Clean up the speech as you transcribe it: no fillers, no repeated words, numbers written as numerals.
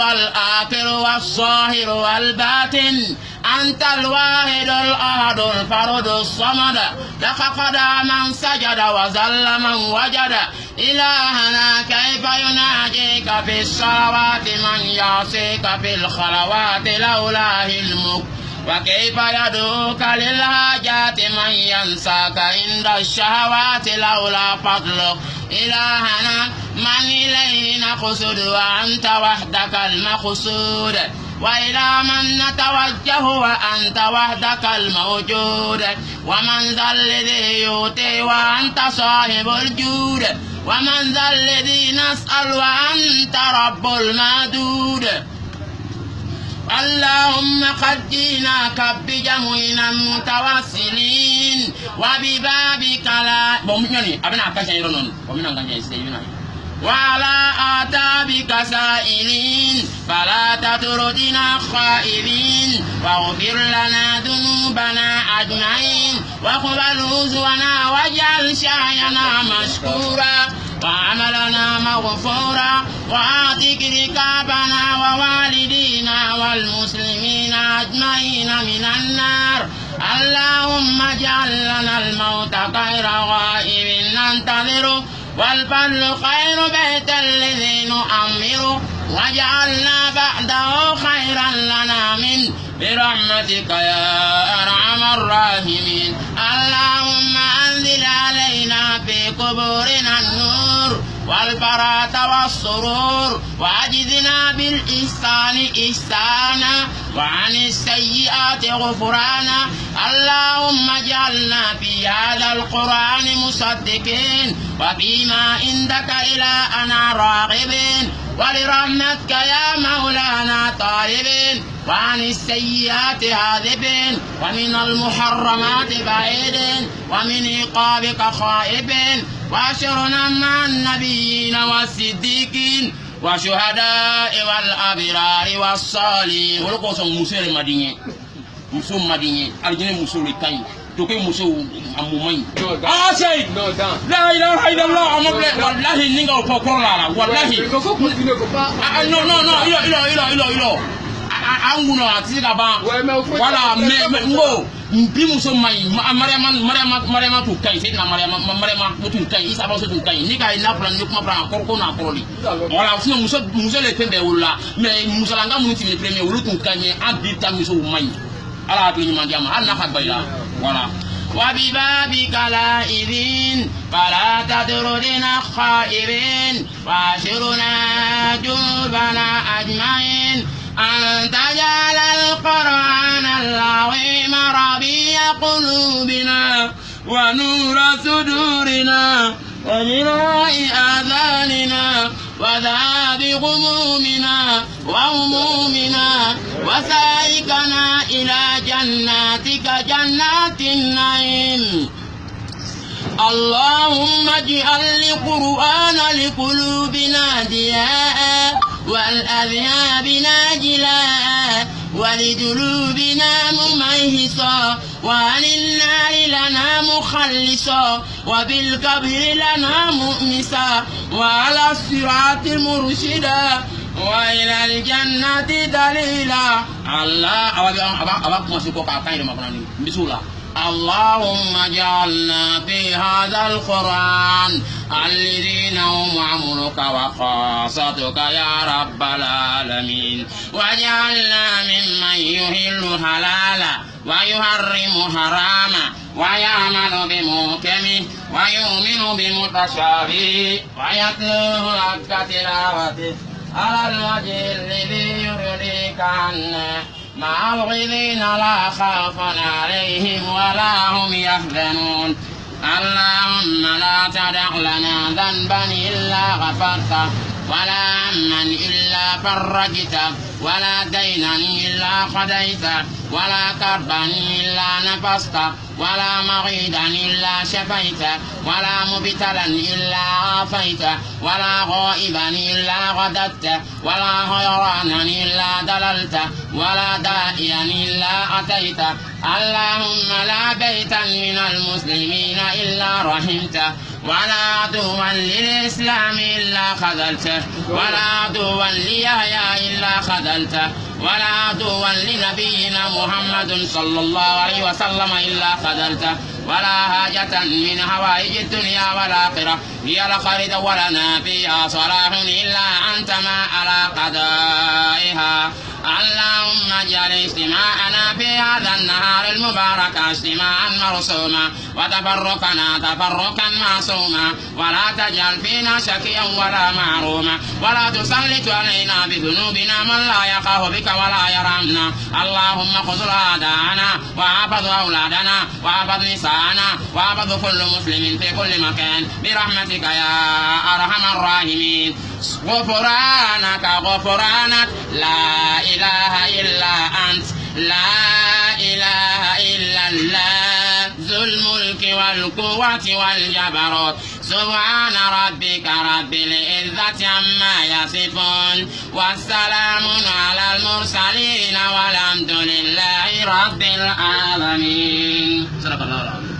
والآخر والظاهر والباطن أنت الواحد الأحد الفرد الصمد لك قد من سجد وذل من وجد إلهنا كيف يناجيك في الصلوات من يعصيك في الخلوات لولاه الملك وكيف يدعوك للحاجات من ينساك عند الشهوات لولا فضلك إلهنا من إليه نقصد وأنت وحدك المقصود وإلى من نتوجه وأنت وحدك الموجود ومن ذا الذي يؤتي وأنت صاحب الجود ومن ذا الذي نسأل وأنت رب المعدود اللهم قد جئناك بجمعنا المتوسلين وببابك لا وعلى آتابك سائلين فلا تطردنا خائبين واغفر لنا ذنوبنا أجمعين واقبل عذرنا واجعل سعينا مشكورا وعملنا مغفورا وآتك ركابنا ووالدينا والمسلمين أجمعين من النار اللهم اجعل لنا الموت غير غائب ننتظره والفضل خير بيت الذي نؤمره واجعلنا بعده خيرا لنا من برحمتك يا أرحم الراحمين اللهم أنزل علينا في قبورنا النور والبراءة والسرور وأجزنا بالإحسان إحسانا وعن السيئات غفرانا اللهم اجعلنا في هذا القرآن مصدقين وفيما عندك إلى أنا راغبين ولرحمتك يا مولانا طالبين وعن السيئات هاذبين ومن المحرمات بعيدين ومن عقابك خائبين واشرنا مع النبيين والصديقين والشهداء والأبرار والصالحين ولقوسهم مسير مدينة مسوم مدينة الجنة مسور كاين توكي مسو أمومين سيد لا إله إلا الله والله نيجا وفقرنا والله no anguno atika ba wala ngo mpimu so mai mariama tu kai sai na mariama tu kai isa ba so tu kai ni kai na plan ni kuma plan korko na koroli wala sino muso le tende wala mais musalanga muniti le premier wulu tu kai abita muso mai ala tu ni mandiama alla khabaila wala وببابك لائذين فلا تطردنا خائبين واشرنا جنوبنا أجمعين أن تجعل القرآن العظيم ربيع قلوبنا ونور صدورنا وجلاء آذاننا وذهاب غمومنا وهمومنا وسائقنا إلى جناتك جنات النعيم اللهم اجعل القرآن لقلوبنا ضياء والأذهابنا جلاء ولجلوبنا مميهصا وعن النار لنا مخلصا وبالقبر لنا مؤنسا وعلى الصراط مرشدا وإلى الجنة دليلا الله أباكم سيكوك أكاين مبناني بسم الله اللهم اجعلنا في هذا القرآن الذين هم عمرك وخاصتك يا رب العالمين واجعلنا ممن يهل حلالا ويحرم حراما ويعمل بمحكمه ويؤمن بمتشابهه ويتلوه حق تلاوته على الوجه الذي يرضيك عنا مع الغذين لا خوف عليهم ولا هم يحزنون اللهم لا تدع لنا ذنبا إلا غفرته ولا هما إلا فرجته ولا دينا إلا قضيته ولا كربا إلا نفسته ولا مريضا إلا شفيته ولا مبتلا إلا عافيته ولا غائبا إلا غددته ولا غيرانا إلا دللته ولا داعيا إلا أتيته اللهم لا بيتا من المسلمين إلا رحمته ولا عدوا للإسلام إلا خذلته ولا عدوا ليحيى إلا خذلته ولا عدوا لنبينا محمد صلى الله عليه وسلم إلا خذلته ولا حاجة من حوائج الدنيا والآخرة هي لك ولنا فيها صلاح إلا أنت ما على قضائها. اللهم اجعل اجتماعنا في هذا النهار المبارك اجتماعا مرسوما وتفرقنا تفرقا معصوما ولا تجعل فينا شقيا ولا محروما ولا تسلط علينا بذنوبنا من لا يخاف بك ولا يرحمنا. اللهم خذ أعداءنا وعبد أولادنا وعبد نساءنا وعبد كل مسلم في كل مكان برحمتك يا أرحم الراحمين. غفرانك غفرانك لا إله إلا أنت لا إله إلا الله ذو الملك والقوة والجبروت. سبحان ربك رب العزة عما يصفون والسلام على المرسلين والحمد لله رب العالمين. صدق الله العظيم.